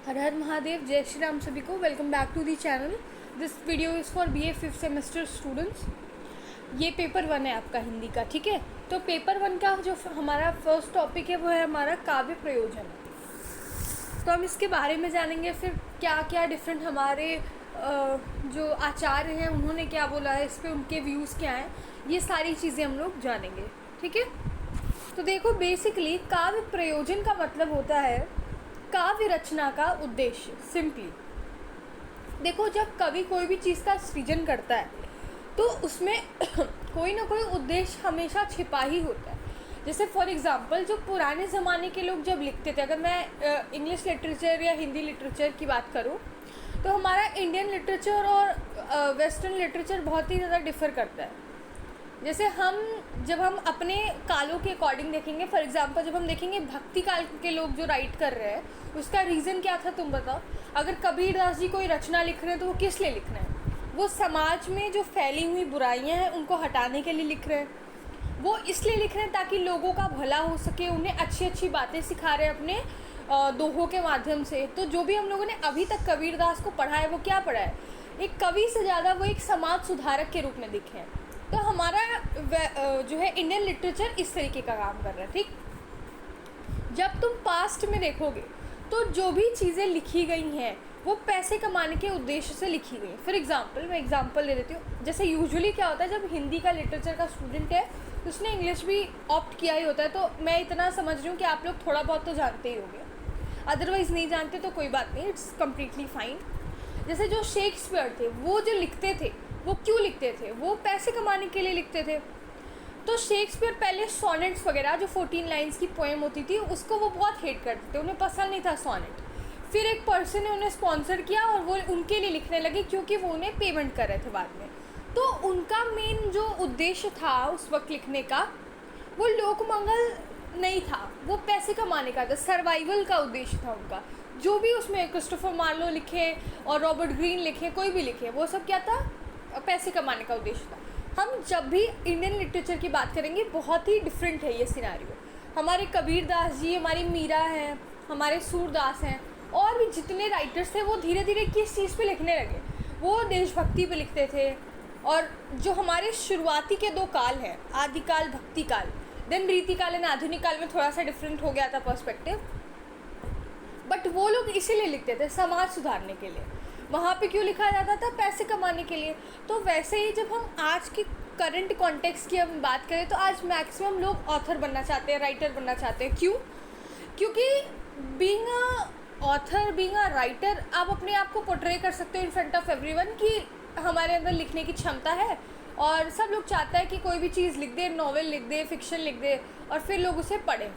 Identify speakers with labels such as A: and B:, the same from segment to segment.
A: हर हर महादेव, जय श्री राम सभी को। Welcome back to the channel. This video is for BA 5th semester students. ये paper 1 है आपका हिंदी का, ठीक है। तो पेपर 1 का जो हमारा फर्स्ट टॉपिक है वो है हमारा काव्य प्रयोजन। तो हम इसके बारे में जानेंगे, फिर क्या क्या डिफरेंट हमारे जो आचार्य हैं उन्होंने क्या बोला है इस पर, उनके व्यूज़ क्या हैं, ये सारी चीज़ें हम लोग जानेंगे, ठीक है। तो देखो, बेसिकली काव्य प्रयोजन का मतलब होता है काव्य रचना का उद्देश्य। सिंपली देखो, जब कवि कोई भी चीज़ का सृजन करता है तो उसमें कोई ना कोई उद्देश्य हमेशा छिपा ही होता है। जैसे फॉर एग्ज़ाम्पल, जो पुराने ज़माने के लोग जब लिखते थे, अगर मैं इंग्लिश लिटरेचर या हिंदी लिटरेचर की बात करूँ तो हमारा इंडियन लिटरेचर और वेस्टर्न लिटरेचर बहुत ही ज़्यादा डिफ़र करता है। जैसे जब हम अपने कालों के अकॉर्डिंग देखेंगे, फॉर एग्जांपल जब हम देखेंगे भक्ति काल के लोग जो राइट कर रहे हैं उसका रीज़न क्या था, तुम बताओ। अगर कबीर दास जी कोई रचना लिख रहे हैं तो वो किस लिए लिख रहे हैं? वो समाज में जो फैली हुई बुराइयां हैं उनको हटाने के लिए लिख रहे हैं। वो इसलिए लिख रहे हैं ताकि लोगों का भला हो सके, उन्हें अच्छी अच्छी बातें सिखा रहे हैं अपने दोहों के माध्यम से। तो जो भी हम लोगों ने अभी तक कबीर दास को पढ़ा है वो क्या पढ़ा है? एक कवि से ज़्यादा वो एक समाज सुधारक के रूप में दिखे हैं। तो हमारा जो है इंडियन लिटरेचर इस तरीके का काम कर रहा है, ठीक। जब तुम पास्ट में देखोगे तो जो भी चीज़ें लिखी गई हैं वो पैसे कमाने के उद्देश्य से लिखी गई। फॉर एग्जांपल मैं एग्जांपल दे देती हूँ। जैसे यूजुअली क्या होता है, जब हिंदी का लिटरेचर का स्टूडेंट है तो उसने इंग्लिश भी ऑप्ट किया ही होता है। तो मैं इतना समझ रही हूँ कि आप लोग थोड़ा बहुत तो जानते ही होंगे, अदरवाइज़ नहीं जानते तो कोई बात नहीं, इट्स कम्प्लीटली फाइन। जैसे जो शेक्सपियर थे वो जो लिखते थे वो क्यों लिखते थे? वो पैसे कमाने के लिए लिखते थे। तो शेक्सपियर पहले सोनेट्स वगैरह जो 14 लाइंस की पोएम होती थी उसको वो बहुत हेट करते थे, उन्हें पसंद नहीं था सोनेट। फिर एक पर्सन ने उन्हें स्पॉन्सर किया और वो उनके लिए लिखने लगे क्योंकि वो उन्हें पेमेंट कर रहे थे बाद में। तो उनका मेन जो उद्देश्य था उस वक्त लिखने का वो लोकमंगल नहीं था, वो पैसे कमाने का था, सर्वाइवल का उद्देश्य था उनका। जो भी उसमें क्रिस्टोफर मार्लो लिखे और रॉबर्ट ग्रीन लिखे, कोई भी लिखे, वो सब क्या था? पैसे कमाने का उद्देश्य था। हम जब भी इंडियन लिटरेचर की बात करेंगे बहुत ही डिफरेंट है ये सिनारियो। हमारे कबीर दास जी, हमारी मीरा हैं, हमारे सूरदास हैं, और भी जितने राइटर्स थे वो धीरे धीरे किस चीज़ पे लिखने लगे? वो देशभक्ति पे लिखते थे। और जो हमारे शुरुआती के 2 काल हैं, आदिकाल, भक्ति काल, देन रीति काल एंड आधुनिक काल में थोड़ा सा डिफरेंट हो गया था पर्सपेक्टिव, बट वो लोग इसीलिए लिखते थे समाज सुधारने के लिए। वहाँ पे क्यों लिखा जाता था? पैसे कमाने के लिए। तो वैसे ही जब हम आज की करंट कॉन्टेक्स्ट की हम बात करें तो आज मैक्सिमम लोग ऑथर बनना चाहते हैं, राइटर बनना चाहते हैं। क्यों? क्योंकि being a author, being a writer, आप अपने आप को पोर्ट्रे कर सकते हो इन फ्रंट ऑफ एवरीवन कि हमारे अंदर लिखने की क्षमता है। और सब लोग चाहता है कि कोई भी चीज़ लिख दे, नॉवेल लिख दे, फिक्शन लिख दे, और फिर लोग उसे पढ़ें,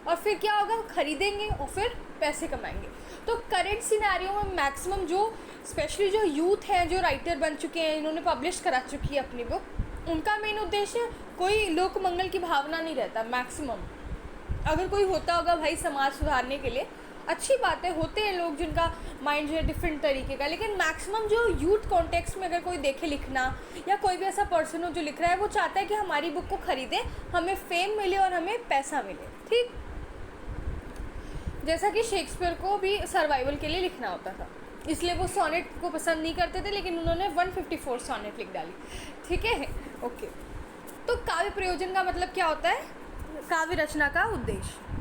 A: और फिर क्या होगा? खरीदेंगे और फिर पैसे कमाएंगे। तो करंट सिनेरियो में मैक्सिमम जो स्पेशली जो यूथ हैं, जो राइटर बन चुके हैं, इन्होंने पब्लिश करा चुकी है अपनी बुक, उनका मेन उद्देश्य कोई लोक मंगल की भावना नहीं रहता मैक्सिमम। अगर कोई होता होगा भाई समाज सुधारने के लिए, अच्छी बात है, होते हैं लोग जिनका माइंड जो है डिफरेंट तरीके का, लेकिन मैक्सिमम जो यूथ कॉन्टेक्स्ट में अगर कोई देखे लिखना, या कोई भी ऐसा पर्सन हो जो लिख रहा है, वो चाहता है कि हमारी बुक को ख़रीदे, हमें फेम मिले और हमें पैसा मिले, ठीक। जैसा कि शेक्सपियर को भी सर्वाइवल के लिए लिखना होता था, इसलिए वो सोनेट को पसंद नहीं करते थे, लेकिन उन्होंने 154 सोनेट लिख डाली, ठीक है, ओके। तो काव्य प्रयोजन का मतलब क्या होता है? काव्य रचना का उद्देश्य।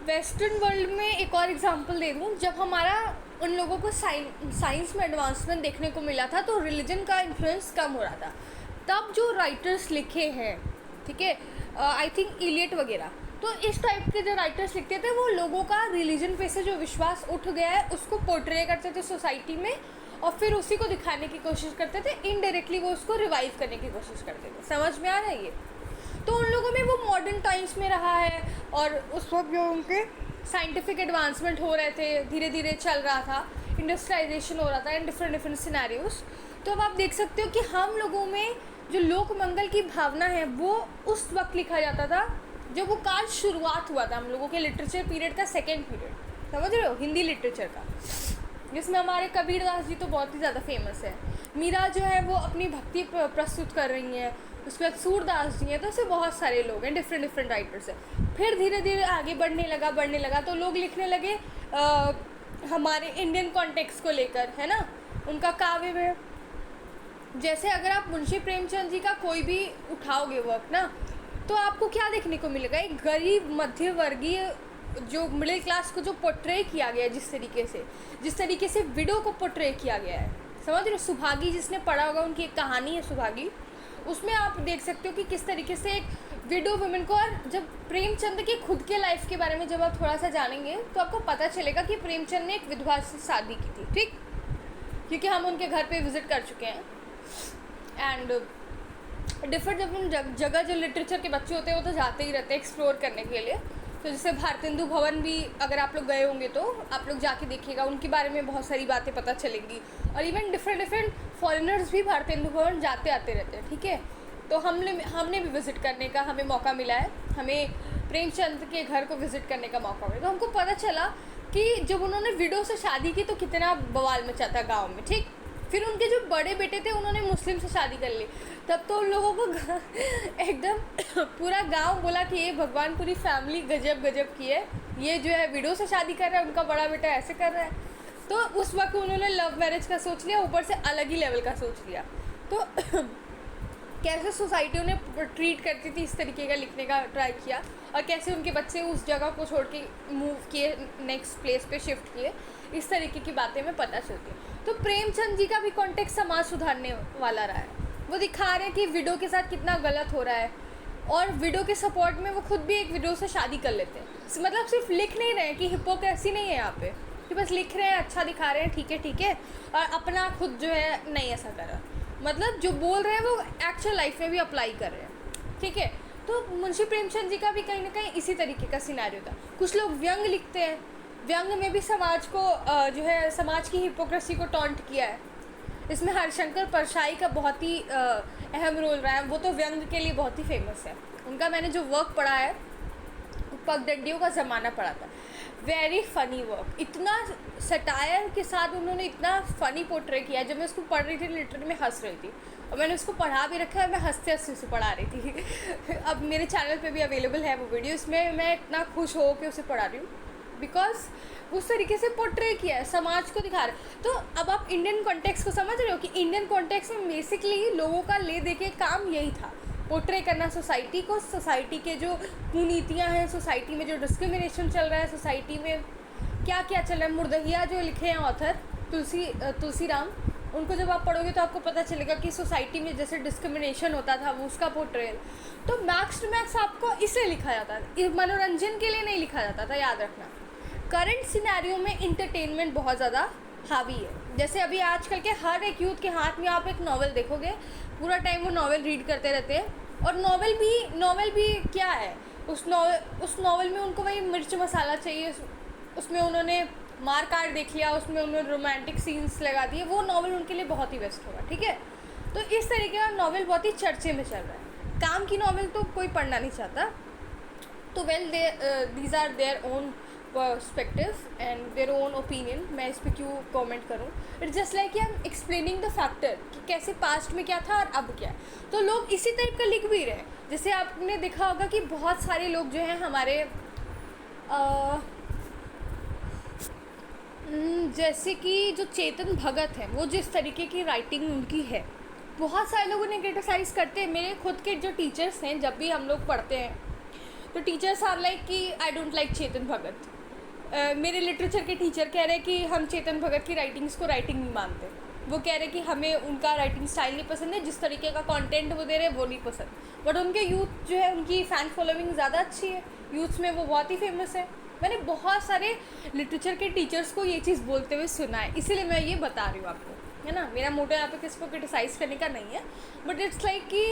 A: वेस्टर्न वर्ल्ड में एक और एग्जांपल दे दूँ, जब हमारा उन लोगों को साइंस में एडवांसमेंट देखने को मिला था तो रिलीजन का इन्फ्लुएंस कम हो रहा था। तब जो राइटर्स लिखे हैं, ठीक है, आई थिंक इलियट वगैरह, तो इस टाइप के जो राइटर्स लिखते थे वो लोगों का रिलीजन पे से जो विश्वास उठ गया है उसको पोर्ट्रे करते थे सोसाइटी में, और फिर उसी को दिखाने की कोशिश करते थे, इनडायरेक्टली वो उसको रिवाइव करने की कोशिश करते थे। समझ में आ रहा है ये? तो उन लोगों में वो मॉडर्न टाइम्स में रहा है, और उस वक्त जो उनके साइंटिफिक एडवांसमेंट हो रहे थे, धीरे धीरे चल रहा था, इंडस्ट्रियलाइजेशन हो रहा था एंड डिफरेंट सिनेरियोस। तो अब आप देख सकते हो कि हम लोगों में जो लोक मंगल की भावना है वो उस वक्त लिखा जाता था जब वो काल शुरुआत हुआ था हम लोगों के लिटरेचर पीरियड का, सेकेंड पीरियड, समझ रहे हो, हिंदी लिटरेचर का, जिसमें हमारे कबीर दास जी तो बहुत ही ज़्यादा फेमस है। मीरा जो है वो अपनी भक्ति प्रस्तुत कर रही हैं, उसके बाद सूरदास जी हैं, तो ऐसे बहुत सारे लोग हैं, डिफरेंट राइटर्स हैं। फिर धीरे धीरे आगे बढ़ने लगा तो लोग लिखने लगे हमारे इंडियन कॉन्टेक्स्ट को लेकर, है ना, उनका काव्य में। जैसे अगर आप मुंशी प्रेमचंद जी का कोई भी उठाओगे वर्क ना, तो आपको क्या देखने को मिलेगा, एक गरीब मध्य वर्गीय जो मिडिल क्लास को जो पोर्ट्रे किया गया है, जिस तरीके से विडो को पोर्ट्रे किया गया है, समझ रहे हो। सुभागी, जिसने पढ़ा होगा, उनकी एक कहानी है सुभागी, उसमें आप देख सकते हो कि किस तरीके से एक विडो वुमेन को, और जब प्रेमचंद के खुद के लाइफ के बारे में जब आप थोड़ा सा जानेंगे तो आपको पता चलेगा कि प्रेमचंद ने एक विधवा से शादी की थी, ठीक, क्योंकि हम उनके घर पे विज़िट कर चुके हैं। एंड डिफरेंट डिफरेंट जगह जो लिटरेचर के बच्चे होते हैं वो तो जाते ही रहते हैं एक्सप्लोर करने के लिए। तो जैसे भारतेंदु भवन भी अगर आप लोग गए होंगे तो आप लोग जाके देखिएगा, उनके बारे में बहुत सारी बातें पता चलेंगी। और इवन डिफरेंट फॉरेनर्स भी भारतेंदु भवन जाते आते रहते हैं, ठीक है। तो हमने भी विज़िट करने का हमें मौका मिला है, हमें प्रेमचंद के घर को विज़िट करने का मौका मिला। तो हमको पता चला कि जब उन्होंने विडो से शादी की तो कितना बवाल मचा था गाँव में, ठीक। फिर उनके जो बड़े बेटे थे उन्होंने मुस्लिम से शादी कर ली, तब तो उन लोगों को एकदम पूरा गांव बोला कि ये भगवान पूरी फैमिली गजब की है, ये जो है विडो से शादी कर रहा है, उनका बड़ा बेटा ऐसे कर रहा है। तो उस वक्त उन्होंने लव मैरिज का सोच लिया, ऊपर से अलग ही लेवल का सोच लिया। तो कैसे सोसाइटी उन्हें ट्रीट करती थी, इस तरीके का लिखने का ट्राई किया, और कैसे उनके बच्चे उस जगह को छोड़ के मूव किए, नेक्स्ट प्लेस पे शिफ्ट किए, इस तरीके की बातें हमें पता चलती हैं। तो प्रेमचंद जी का भी कॉन्टेक्स्ट समाज सुधारने वाला रहा है। वो दिखा रहे हैं कि विडो के साथ कितना गलत हो रहा है, और विडो के सपोर्ट में वो खुद भी एक विडो से शादी कर लेते हैं। मतलब सिर्फ लिख नहीं रहे हैं कि हिपोक्रेसी नहीं है यहाँ पे, कि बस लिख रहे हैं, अच्छा दिखा रहे हैं, ठीक है, और अपना खुद जो है नहीं ऐसा कर रहा। मतलब जो बोल रहे हैं वो एक्चुअल लाइफ में भी अप्लाई कर रहे हैं, ठीक है। तो मुंशी प्रेमचंद जी का भी कहीं ना कहीं इसी तरीके का सिनेरियो था। कुछ लोग व्यंग लिखते हैं, व्यंग में भी समाज को जो है समाज की हिपोक्रेसी को टॉन्ट किया है। इसमें हरिशंकर परछाई का बहुत ही अहम रोल रहा है, वो तो व्यंग के लिए बहुत ही फेमस है। उनका मैंने जो वर्क पढ़ा है, पगडंडियों का ज़माना पढ़ा था, वेरी फ़नी वर्क, इतना सटायर के साथ उन्होंने इतना फ़नी पोर्ट्रे किया है। जब मैं उसको पढ़ रही थी लिटरली मैं हंस रही थी, और मैंने उसको पढ़ा भी रखा है, मैं हंसते हंसते उसे पढ़ा रही थी। अब मेरे चैनल पे भी अवेलेबल है वो वीडियो, इसमें मैं इतना खुश हो के उसे पढ़ा रही हूँ, बिकॉज उस तरीके से पोर्ट्रे किया है, समाज को दिखा रहे। तो अब आप इंडियन कॉन्टेक्स्ट को समझ रहे हो कि इंडियन कॉन्टेक्स्ट में बेसिकली लोगों का ले दे के काम यही था, पोर्ट्रे करना सोसाइटी को, सोसाइटी के जो कुनीतियाँ हैं, सोसाइटी में जो डिस्क्रिमिनेशन चल रहा है, सोसाइटी में क्या क्या चल रहा है। मुर्दहिया जो लिखे हैं ऑथर तुलसीराम, उनको जब आप पढ़ोगे तो आपको पता चलेगा कि सोसाइटी में जैसे डिस्क्रिमिनेशन होता था वो उसका पोर्ट्रेल। तो मैक्स टू मैक्स आपको इसलिए लिखा जाता है, मनोरंजन के लिए नहीं लिखा जाता था, याद रखना। करंट सिनेरियो में इंटरटेनमेंट बहुत ज़्यादा हावी है। जैसे अभी आजकल के हर एक यूथ के हाथ में आप एक नॉवल देखोगे, पूरा टाइम वो नॉवल रीड करते रहते हैं। और नॉवल भी क्या है, उस नॉवल में उनको वही मिर्च मसाला चाहिए, उसमें उन्होंने मार काट देख लिया, उसमें उन्होंने रोमांटिक सीन्स लगा दिए, वो नॉवल उनके लिए बहुत ही बेस्ट होगा, ठीक है। तो इस तरीके का नॉवल बहुत ही चर्चे में चल रहा है। काम की नॉवल तो कोई पढ़ना नहीं चाहता। तो well these are their own perspective and their own opinion, मैं इस पर क्यों कमेंट करूँ। इट्स जस्ट लाइक कि हम एक्सप्लेनिंग द फैक्टर कि कैसे पास्ट में क्या था और अब क्या है। तो लोग इसी टाइप का लिख भी रहे हैं। जैसे आपने देखा होगा कि बहुत सारे लोग जो हैं हमारे जैसे कि जो चेतन भगत है, वो जिस तरीके की राइटिंग उनकी है, बहुत सारे लोग उन्हें क्रिटिसाइज़ करते हैं। मेरे खुद के जो टीचर्स हैं, जब भी हम लोग पढ़ते हैं तो टीचर्स आर लाइक कि I don't like Chetan Bhagat. मेरे लिटरेचर के टीचर कह रहे हैं कि हम चेतन भगत की राइटिंग्स को राइटिंग नहीं मानते। वो कह रहे हैं कि हमें उनका राइटिंग स्टाइल नहीं पसंद है, जिस तरीके का कंटेंट वो दे रहे हैं वो नहीं पसंद। बट उनके यूथ जो है, उनकी फ़ैन फॉलोइंग ज़्यादा अच्छी है, यूथ में वो बहुत ही फेमस है। मैंने बहुत सारे लिटरेचर के टीचर्स को ये चीज़ बोलते हुए सुना है, इसीलिए मैं ये बता रही हूँ आपको, है ना। मेरा मोटो यहाँ पे किसी को क्रिटिसाइज़ करने का नहीं है, बट इट्स लाइक कि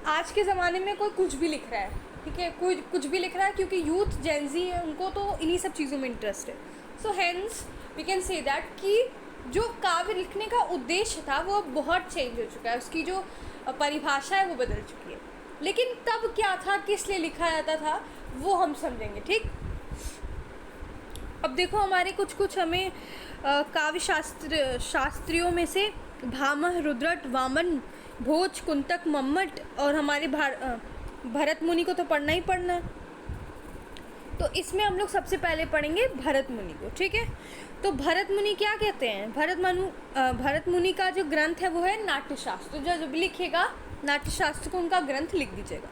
A: आज के ज़माने में कोई कुछ भी लिख रहा है, ठीक है, कोई कुछ भी लिख रहा है, क्योंकि यूथ जेंजी है, उनको तो इन्हीं सब चीज़ों में इंटरेस्ट है। So hence we can say that कि जो काव्य लिखने का उद्देश्य था वो बहुत चेंज हो चुका है, उसकी जो परिभाषा है वो बदल चुकी है। लेकिन तब क्या था, किस लिए लिखा जाता था, वो हम समझेंगे, ठीक। अब देखो हमारे कुछ हमें काव्य शास्त्रियों में से भामह, रुद्रट, वामन, भोज, कुंतक, मम्मट और हमारे भरत मुनि को तो पढ़ना ही पढ़ना है। तो इसमें हम लोग सबसे पहले पढ़ेंगे भरत मुनि को, ठीक है। तो भरत मुनि क्या कहते हैं? भरत मुनि का जो ग्रंथ है वो है नाट्यशास्त्र। जो जब भी लिखिएगा नाट्यशास्त्र को उनका ग्रंथ लिख दीजिएगा।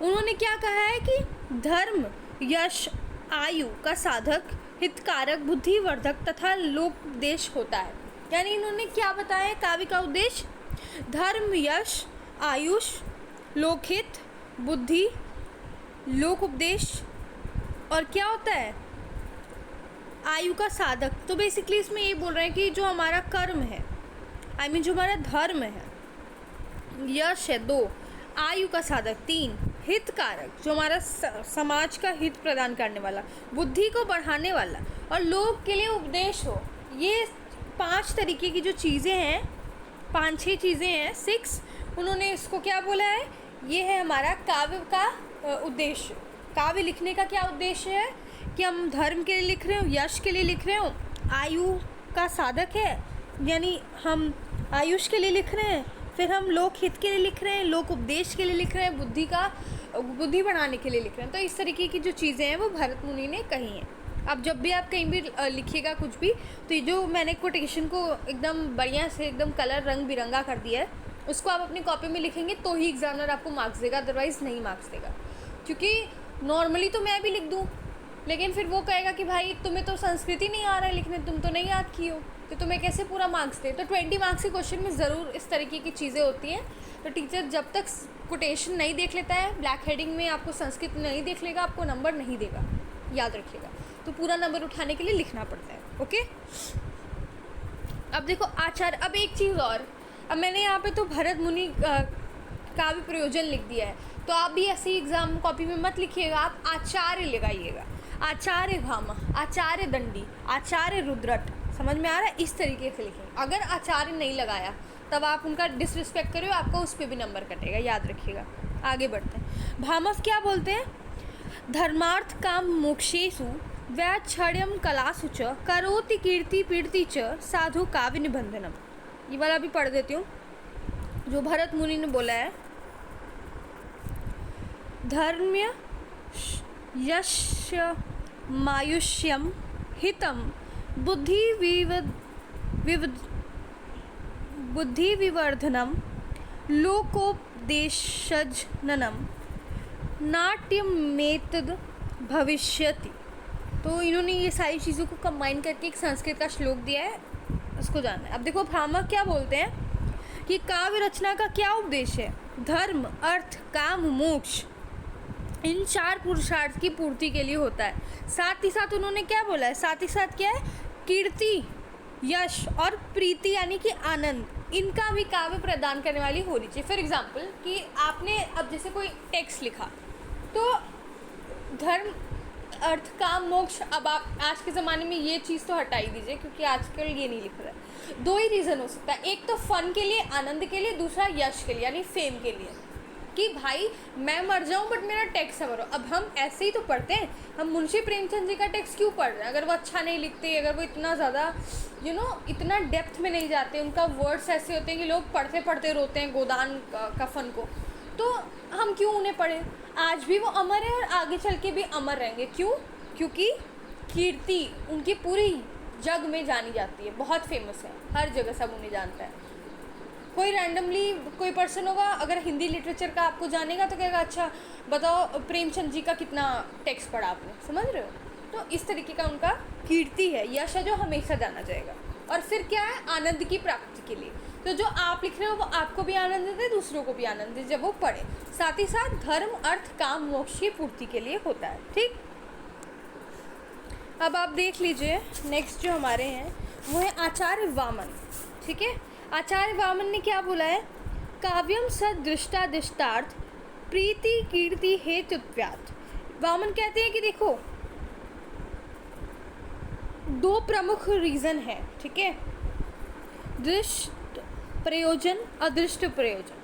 A: उन्होंने क्या कहा है कि धर्म, यश, आयु का साधक, हितकारक, बुद्धिवर्धक तथा लोकोपदेश होता है। यानी इन्होंने क्या बताया है काव्य का उद्देश्य? धर्म, यश, आयुष, लोकहित, बुद्धि, लोकोपदेश और क्या होता है? आयु का साधक। तो बेसिकली इसमें ये बोल रहे हैं कि जो हमारा कर्म है, जो हमारा धर्म है, यश है 2, आयु का साधक 3, हितकारक जो हमारा समाज का हित प्रदान करने वाला, बुद्धि को बढ़ाने वाला और लोग के लिए उपदेश हो। ये 5 तरीके की जो चीज़ें हैं, 5-6 चीज़ें हैं, 6, उन्होंने इसको क्या बोला है? ये है हमारा काव्य का उद्देश्य। काव्य लिखने का क्या उद्देश्य है? कि हम धर्म के लिए लिख रहे हो, यश के लिए लिख रहे हो, आयु का साधक है यानी हम आयुष के लिए लिख रहे हैं, फिर हम लोकहित के लिए लिख रहे हैं, लोक उपदेश के लिए लिख रहे हैं, बुद्धि बढ़ाने के लिए लिख रहे हैं। तो इस तरीके की जो चीज़ें हैं वो भरत मुनि ने कही हैं। अब जब भी आप कहीं भी लिखिएगा कुछ भी, तो ये जो मैंने कोटेशन को एकदम बढ़िया से एकदम कलर रंग बिरंगा कर दिया है, उसको आप अपनी कॉपी में लिखेंगे तो ही एग्जामिनर आपको मार्क्स देगा, अदरवाइज़ नहीं मार्क्स देगा। क्योंकि नॉर्मली तो मैं भी लिख दूँ, लेकिन फिर वो कहेगा कि भाई तुम्हें तो संस्कृत ही नहीं आ रहा है लिखने, तुम तो नहीं याद की हो, तो तुम्हें कैसे पूरा मार्क्स दे। तो 20 मार्क्स के क्वेश्चन में ज़रूर इस तरीके की चीज़ें होती हैं। तो टीचर जब तक कोटेशन नहीं देख लेता है, ब्लैक हेडिंग में आपको संस्कृत नहीं देख लेगा, आपको नंबर नहीं देगा, याद रखिएगा। तो पूरा नंबर उठाने के लिए लिखना पड़ता है। ओके, अब देखो आचार्य। अब एक चीज़ और, अब मैंने यहाँ पे तो भरत मुनि का भी प्रयोजन लिख दिया है, तो आप भी ऐसे ही एग्जाम कॉपी में मत लिखिएगा, आप आचार्य लगाइएगा। आचार्य भामा, आचार्य दंडी, आचार्य रुद्रट, समझ में आ रहा है? इस तरीके से लिखेंगे। अगर आचार्य नहीं लगाया तब आप उनका डिसरिस्पेक्ट करो, आपका उस पर भी नंबर कटेगा, याद रखिएगा। आगे बढ़ते हैं। भामस क्या बोलते हैं? धर्मार्थ काम मोक्षेषु वैक्षण्यम कलासु च करोति कीर्ति पीर्ति च साधु काव्य निबंधनम। ये वाला भी पढ़ देती हूँ जो भरत मुनि ने बोला है। धर्म्य यश मायुष्यम हितम बुद्धि विवर्धनम लोकोपदेशजननम नाट्यमेतद भविष्यति। तो इन्होंने ये सारी चीज़ों को कंबाइन करके एक संस्कृत का श्लोक दिया है, उसको जानना है। अब देखो भामह क्या बोलते हैं कि काव्य रचना का क्या उद्देश्य है? धर्म, अर्थ, काम, मोक्ष, इन 4 पुरुषार्थ की पूर्ति के लिए होता है। साथ ही साथ उन्होंने क्या बोला है? साथ ही साथ क्या है? कीर्ति, यश और प्रीति यानी कि आनंद, इनका भी काव्य प्रदान करने वाली होनी चाहिए। फॉर एग्जाम्पल कि आपने अब जैसे कोई टेक्स्ट लिखा, तो धर्म, अर्थ, काम, मोक्ष, अब आप आज के ज़माने में ये चीज़ तो हटा ही दीजिए क्योंकि आजकल ये नहीं लिख रहा है। 2 ही रीज़न हो सकता है, एक तो फन के लिए, आनंद के लिए, दूसरा यश के लिए यानी फेम के लिए, कि भाई मैं मर जाऊं बट मेरा टेक्स्ट भरो। अब हम ऐसे ही तो पढ़ते हैं, हम मुंशी प्रेमचंद जी का टेक्स्ट क्यों पढ़ रहे हैं? अगर वो अच्छा नहीं लिखते, अगर वो इतना ज़्यादा इतना डेप्थ में नहीं जाते, उनका वर्ड्स ऐसे होते हैं कि लोग पढ़ते पढ़ते रोते हैं गोदान कफन को, तो हम क्यों उन्हें पढ़ें? आज भी वो अमर है और आगे चल के भी अमर रहेंगे। क्यों? क्योंकि कीर्ति उनकी पूरी जग में जानी जाती है, बहुत फेमस है, हर जगह सब उन्हें जानता है। कोई रैंडमली कोई पर्सन होगा, अगर हिंदी लिटरेचर का आपको जानेगा तो कहेगा अच्छा बताओ प्रेमचंद जी का कितना टेक्स्ट पढ़ा आपने, समझ रहे हो? तो इस तरीके का उनका कीर्ति है, यश है जो हमेशा जाना जाएगा। और फिर क्या है? आनंद की प्राप्ति के लिए। तो जो आप लिख रहे हो वो आपको भी आनंद दे, दूसरों को भी आनंद दे जब वो पढ़े। साथ ही साथ धर्म, अर्थ, काम, मोक्ष की पूर्ति के लिए होता है। ठीक, अब आप देख लीजिए नेक्स्ट जो हमारे हैं वो है आचार्य वामन। ठीक है, आचार्य वामन ने क्या बोला है? काव्यम सदृष्टादिष्टार्थ प्रीति कीर्ति हेतुत्वात्। वामन कहते हैं कि देखो 2 प्रमुख रीज़न है, ठीक है, दृष्ट प्रयोजन, अदृष्ट प्रयोजन।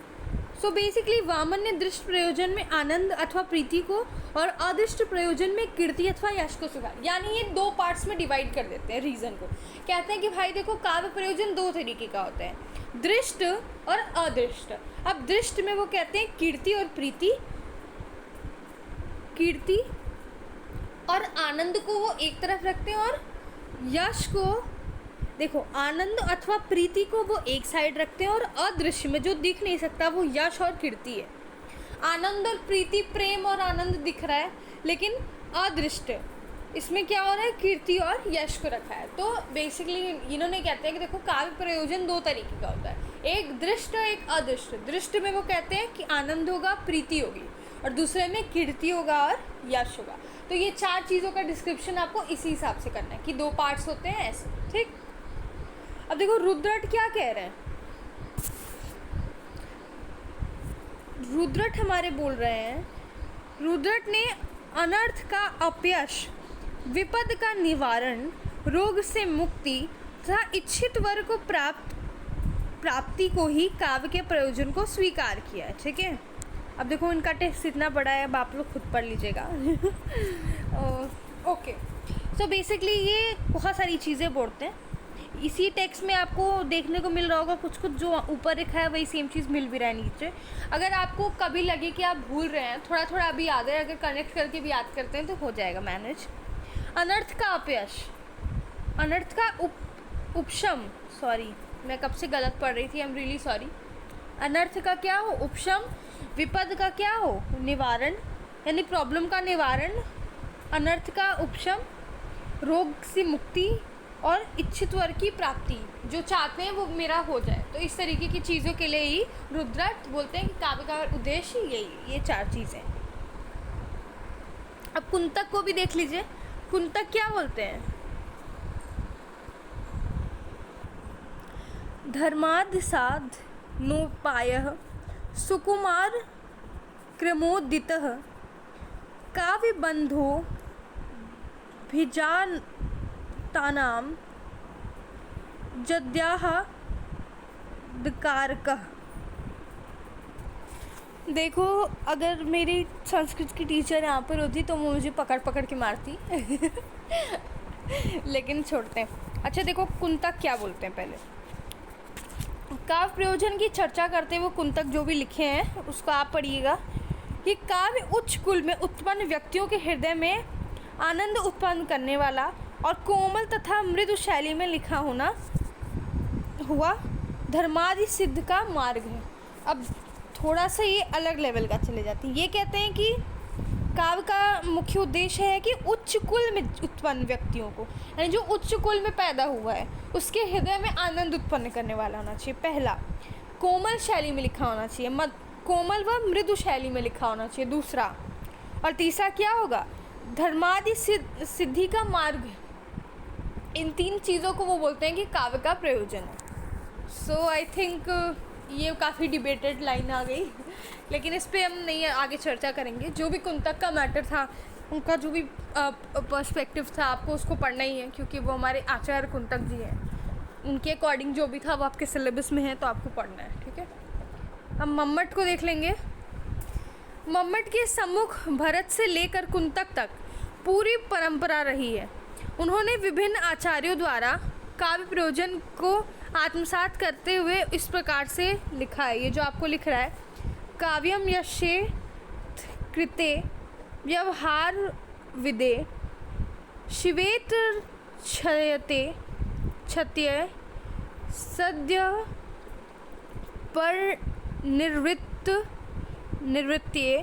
A: सो बेसिकली वामन ने दृष्ट प्रयोजन में आनंद अथवा प्रीति को और अदृष्ट प्रयोजन में कीर्ति अथवा यश को स्वीकार, यानी ये दो पार्ट्स में डिवाइड कर देते हैं रीज़न को। कहते हैं कि भाई देखो काव्य प्रयोजन दो तरीके का होता है, दृष्ट और अदृष्ट। अब दृष्ट में वो कहते हैं कीर्ति और प्रीति, कीर्ति और आनंद को वो एक तरफ रखते हैं, और यश को देखो आनंद अथवा प्रीति को वो एक साइड रखते हैं, और अदृश्य में जो दिख नहीं सकता वो यश और कीर्ति है। आनंद और प्रीति, प्रेम और आनंद दिख रहा है, लेकिन अदृष्ट इसमें क्या हो रहा है, कीर्ति और यश को रखा है। तो बेसिकली इन्होंने कहते हैं कि देखो काव्य प्रयोजन दो तरीके का होता है, एक दृष्ट और एक अदृष्ट। दृष्ट में वो कहते हैं कि आनंद होगा, प्रीति होगी, और दूसरे में कीर्ति होगा और यश होगा। तो ये चार चीज़ों का डिस्क्रिप्शन आपको इसी हिसाब से करना है कि दो पार्ट्स होते हैं ऐसे, ठीक। अब देखो रुद्रट क्या कह रहे हैं, रुद्रट हमारे बोल रहे हैं, रुद्रट ने अनर्थ का अपयश, विपद का निवारण, रोग से मुक्ति तथा इच्छित वर को प्राप्ति को ही काव्य के प्रयोजन को स्वीकार किया है, ठीक है। अब देखो इनका टेक्स्ट इतना बड़ा है, अब आप लोग खुद पढ़ लीजिएगा। ओके, सो बेसिकली ये बहुत सारी चीज़ें बोलते हैं। इसी टेक्स्ट में आपको देखने को मिल रहा होगा कुछ कुछ जो ऊपर लिखा है वही सेम चीज़ मिल भी रहा है नीचे। अगर आपको कभी लगे कि आप भूल रहे हैं, थोड़ा थोड़ा अभी याद है, अगर कनेक्ट करके भी याद करते हैं तो हो जाएगा मैनेज। अनर्थ का अपयश, अनर्थ का उपशम, सॉरी मैं कब से गलत पढ़ रही थी, आई एम रियली सॉरी। अनर्थ का क्या हो, उपशम, विपद का क्या हो, निवारण, यानी प्रॉब्लम का निवारण, अनर्थ का उपशम, रोग से मुक्ति, और इच्छित वर की प्राप्ति, जो चाहते हैं वो मेरा हो जाए। तो इस तरीके की चीज़ों के लिए ही रुद्रट बोलते हैं कि काव्य का उद्देश्य यही, ये चार चीज़ें। अब कुंतक को भी देख लीजिए, कुंतक क्या बोलते हैं, धर्मादिसाध नोपायः सुकुमार क्रमोदितः काव्यबंधो भिजातानां जद्याः दकारकः। देखो अगर मेरी संस्कृत की टीचर यहाँ पर होती तो वो मुझे पकड़ पकड़ के मारती लेकिन छोड़ते हैं। अच्छा देखो कुंतक क्या बोलते हैं, पहले काव्य प्रयोजन की चर्चा करते हुए कुंतक जो भी लिखे हैं उसको आप पढ़िएगा कि काव्य उच्च कुल में उत्पन्न व्यक्तियों के हृदय में आनंद उत्पन्न करने वाला और कोमल तथा मृदु शैली में लिखा हुआ धर्मादि सिद्ध का मार्ग है। अब थोड़ा सा ये अलग लेवल का चले जाते हैं। ये कहते हैं कि काव्य का मुख्य उद्देश्य है कि उच्च कुल में उत्पन्न व्यक्तियों को, यानी जो उच्च कुल में पैदा हुआ है उसके हृदय में आनंद उत्पन्न करने वाला होना चाहिए। पहला, कोमल शैली में लिखा होना चाहिए, कोमल व मृदु शैली में लिखा होना चाहिए। दूसरा और तीसरा क्या होगा, धर्मादि सिद्धि का मार्ग। इन तीन चीज़ों को वो बोलते हैं कि काव्य का प्रयोजन है। सो आई थिंक ये काफ़ी डिबेटेड लाइन आ गई, लेकिन इस पे हम नहीं आगे चर्चा करेंगे। जो भी कुंतक का मैटर था, उनका जो भी पर्सपेक्टिव था, आपको उसको पढ़ना ही है क्योंकि वो हमारे आचार्य कुंतक जी हैं। उनके अकॉर्डिंग जो भी था वो आपके सिलेबस में है, तो आपको पढ़ना है, ठीक है। हम मम्मट को देख लेंगे। मम्मट के सम्मुख भरत से लेकर कुंतक तक पूरी परंपरा रही है। उन्होंने विभिन्न आचार्यों द्वारा काव्य प्रयोजन को आत्मसात करते हुए इस प्रकार से लिखा है। ये जो आपको लिख रहा है, काव्यम यश्चेत् कृते व्यवहार विदे शिवेत क्षत्य सद्य पर निवृत्त्ये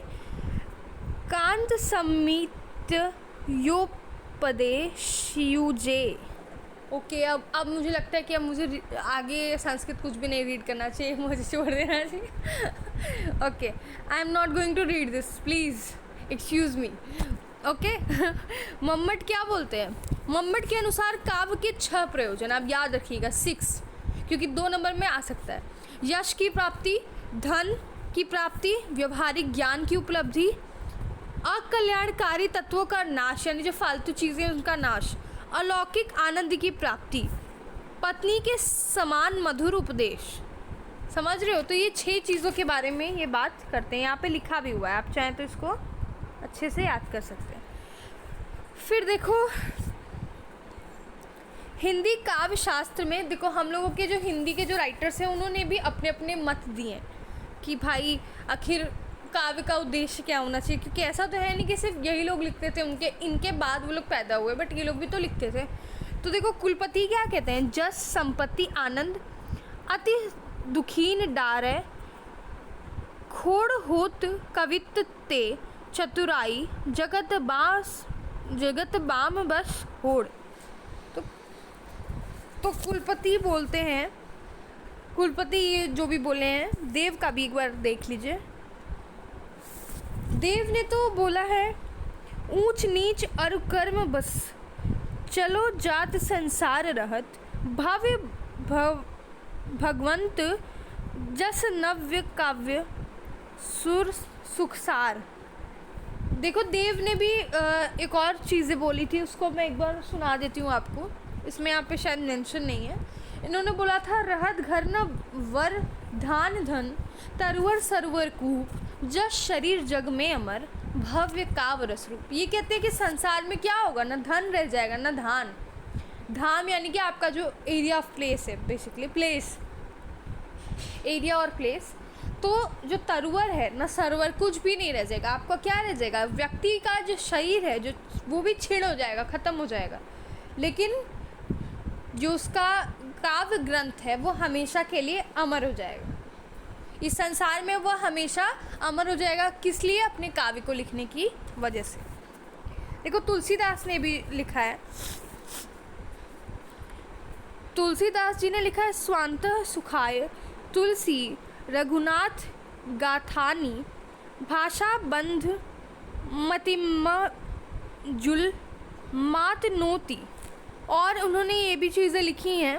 A: कांत सम्मित योपदेशयुजे। ओके, अब मुझे लगता है कि अब मुझे आगे संस्कृत कुछ भी नहीं रीड करना चाहिए, मुझे छोड़ देना चाहिए। Okay, I am not going to read this, please excuse me. Okay, Mammata क्या बोलते हैं, मम्मट के अनुसार काव्य के 6 प्रयोजन, आप याद रखिएगा 6, क्योंकि 2 नंबर में आ सकता है। यश की प्राप्ति, धन की प्राप्ति, व्यवहारिक ज्ञान की उपलब्धि, अकल्याणकारी तत्वों का नाश, यानी जो फालतू चीज़ें उनका नाश, अलौकिक आनंद की प्राप्ति, पत्नी के समान मधुर उपदेश। समझ रहे हो? तो ये 6 चीज़ों के बारे में ये बात करते हैं। यहाँ पे लिखा भी हुआ है, आप चाहें तो इसको अच्छे से याद कर सकते हैं। फिर देखो हिंदी काव्य शास्त्र में देखो हम लोगों के जो हिंदी के जो राइटर्स हैं उन्होंने भी अपने अपने मत दिए कि भाई आखिर काव्य का उद्देश्य क्या होना चाहिए, क्योंकि ऐसा तो है नहीं कि सिर्फ यही लोग लिखते थे, इनके बाद वो लोग पैदा हुए, बट ये लोग भी तो लिखते थे। तो देखो कुलपति क्या कहते हैं, जस संपत्ति आनंद अति दुखीन डारै खोड़ होत कवित्त ते चतुराई जगत बाम बस होड़। तो कुलपति बोलते हैं, कुलपति ये जो भी बोले हैं, देव का भी एक बार देख लीजिए। देव ने तो बोला है ऊंच नीच और कर्म बस चलो जात संसार रहत भव्य भगवंत जस नव्य काव्य सुर सुखसार। देखो देव ने भी एक और चीज़ें बोली थी, उसको मैं एक बार सुना देती हूँ आपको, इसमें यहाँ पे शायद मेंशन नहीं है। इन्होंने बोला था रहत घर न वर धान धन तरवर सरवर कूप जस शरीर जग में अमर भव्य काव्य रस रूप। ये कहते हैं कि संसार में क्या होगा, ना धन रह जाएगा ना धान, धाम यानी कि आपका जो एरिया ऑफ प्लेस है, बेसिकली प्लेस, एरिया और प्लेस। तो जो तरवर है ना सरवर, कुछ भी नहीं रह जाएगा, आपका क्या रह जाएगा, व्यक्ति का जो शरीर है जो वो भी छीण हो जाएगा, ख़त्म हो जाएगा, लेकिन जो उसका काव्य ग्रंथ है वो हमेशा के लिए अमर हो जाएगा। इस संसार में वह हमेशा अमर हो जाएगा, किस लिए, अपने काव्य को लिखने की वजह से। देखो तुलसीदास ने भी लिखा है, तुलसीदास जी ने लिखा है स्वांत सुखाय तुलसी रघुनाथ गाथानी भाषा बंध मतिम्मा जुल मात नोती। और उन्होंने ये भी चीज़ें लिखी हैं,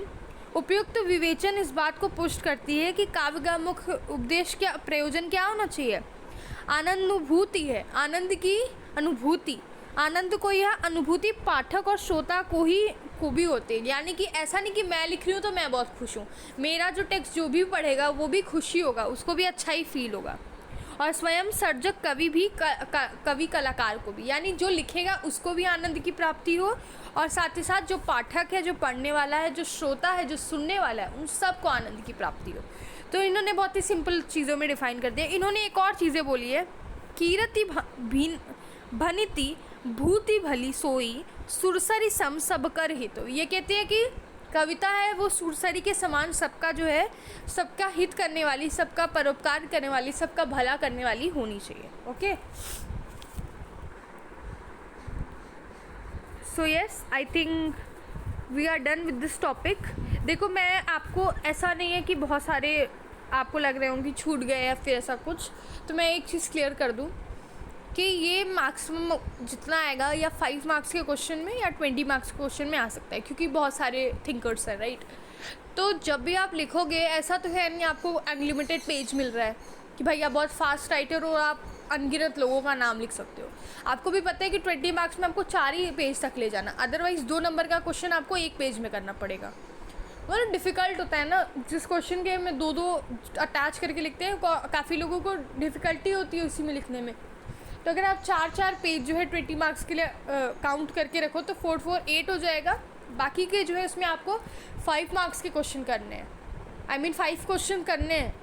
A: उपयुक्त विवेचन इस बात को पुष्ट करती है कि काव्य का मुख्य उद्देश्य क्या, प्रयोजन क्या होना चाहिए, आनंदानुभूति है, आनंद की अनुभूति, आनंद को यह अनुभूति पाठक और श्रोता को भी होती है। यानी कि ऐसा नहीं कि मैं लिख रही हूँ तो मैं बहुत खुश हूँ, मेरा जो टेक्स्ट जो भी पढ़ेगा वो भी खुशी होगा, उसको भी अच्छा ही फील होगा। और स्वयं सर्जक कवि भी कवि कलाकार को भी, यानी जो लिखेगा उसको भी आनंद की प्राप्ति हो, और साथ ही साथ जो पाठक है, जो पढ़ने वाला है, जो श्रोता है, जो सुनने वाला है, उन सबको आनंद की प्राप्ति हो। तो इन्होंने बहुत ही सिंपल चीज़ों में डिफाइन कर दिया। इन्होंने एक और चीज़ें बोली है, कीरति भनिति भूति भली सोई सुरसरी सम सब कर हित। तो ये कहते हैं कि कविता है वो सुरसरी के समान सबका जो है, सबका हित करने वाली, सबका परोपकार करने वाली, सबका भला करने वाली होनी चाहिए। Okay, so yes, I think we are done with this topic. देखो मैं आपको, ऐसा नहीं है कि बहुत सारे आपको लग रहे होंगे छूट गए या फिर ऐसा कुछ, तो मैं एक चीज़ क्लियर कर दूं कि ये मैक्सिमम जितना आएगा या 5 मार्क्स के क्वेश्चन में या 20 मार्क्स के क्वेश्चन में आ सकता है, क्योंकि बहुत सारे थिंकर्स हैं, राइट। तो जब भी आप लिखोगे, ऐसा तो है नहीं आपको अनलिमिटेड पेज मिल रहा है कि भाई आप बहुत फास्ट राइटर हो, आप अनगिनत लोगों का नाम लिख सकते हो। आपको भी पता है कि 20 मार्क्स में आपको 4 ही पेज तक ले जाना, अदरवाइज़ 2 नंबर का क्वेश्चन आपको 1 पेज में करना पड़ेगा। मतलब डिफ़िकल्ट होता है ना, जिस क्वेश्चन के में 2-2 अटैच करके लिखते हैं, काफ़ी लोगों को डिफ़िकल्टी होती है उसी में लिखने में। तो अगर आप 4-4 पेज जो है 20 मार्क्स के लिए काउंट करके रखो तो 4-4 8 हो जाएगा। बाकी के जो है उसमें आपको 5 मार्क्स के क्वेश्चन करने हैं, आई मीन 5 क्वेश्चन करने हैं,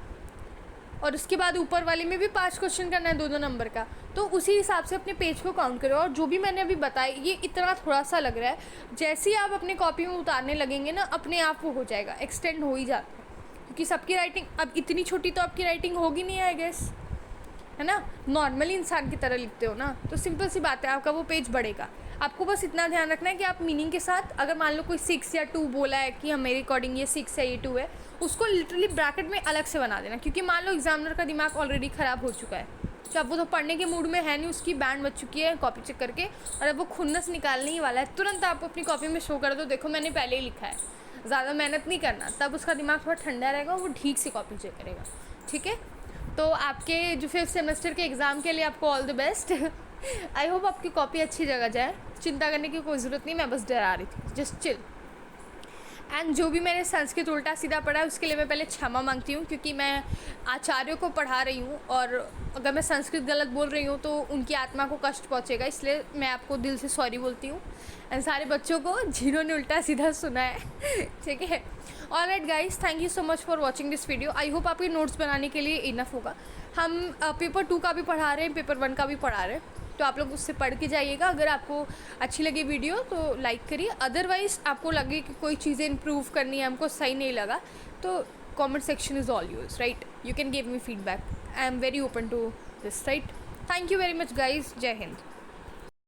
A: और उसके बाद ऊपर वाले में भी 5 क्वेश्चन करना है 2-2 नंबर का। तो उसी हिसाब से अपने पेज को काउंट करो। और जो भी मैंने अभी बताया ये इतना थोड़ा सा लग रहा है, जैसे ही आप अपने कॉपी में उतारने लगेंगे ना, अपने आप वो हो जाएगा, एक्सटेंड हो ही जाता है, क्योंकि सबकी राइटिंग अब इतनी छोटी तो आपकी राइटिंग होगी नहीं, आई गेस, है ना। नॉर्मली इंसान की तरह लिखते हो ना, तो सिंपल सी बात है, आपका वो पेज बढ़ेगा। आपको बस इतना ध्यान रखना है कि आप मीनिंग के साथ, अगर मान लो कोई 6 या 2 बोला है कि हम मेरे अकॉर्डिंग ये 6 है ये 2 है, उसको लिटरली ब्रैकेट में अलग से बना देना, क्योंकि मान लो एग्जामिनर का दिमाग ऑलरेडी ख़राब हो चुका है, तो अब वो तो पढ़ने के मूड में है नहीं, उसकी बैंड बच चुकी है कॉपी चेक करके, और अब वो खुन्नस निकालने ही वाला है। तुरंत आप अपनी कॉपी में शो कर दो, देखो मैंने पहले ही लिखा है, ज़्यादा मेहनत नहीं करना, तब उसका दिमाग थोड़ा ठंडा रहेगा, वो ठीक से कॉपी चेक करेगा, ठीक है। तो आपके जो 5th सेमेस्टर के एग्ज़ाम के लिए आपको all the best. I hope आपकी कॉपी अच्छी जगह जाए, चिंता करने की कोई ज़रूरत नहीं, मैं बस डरा रही थी, जस्ट चिल। एंड जो भी मैंने संस्कृत उल्टा सीधा पढ़ा है उसके लिए मैं पहले क्षमा मांगती हूँ, क्योंकि मैं आचार्यों को पढ़ा रही हूँ और अगर मैं संस्कृत गलत बोल रही हूँ तो उनकी आत्मा को कष्ट पहुँचेगा, इसलिए मैं आपको दिल से सॉरी बोलती हूँ एंड सारे बच्चों को जिन्होंने उल्टा सीधा सुना है। ठीक है, alright guys, thank you so much for watching this video. I hope आपके नोट्स बनाने के लिए इनफ होगा। हम पेपर 2 का भी पढ़ा रहे हैं, पेपर 1 का भी पढ़ा रहे हैं, तो आप लोग उससे पढ़ के जाइएगा। अगर आपको अच्छी लगी वीडियो तो लाइक करिए, अदरवाइज़ आपको लगे कि कोई चीज़ें इम्प्रूव करनी है, हमको सही नहीं लगा, तो comment section is all yours, right? You can give me feedback, I am very open to this, right? Thank you very much guys, जय हिंद।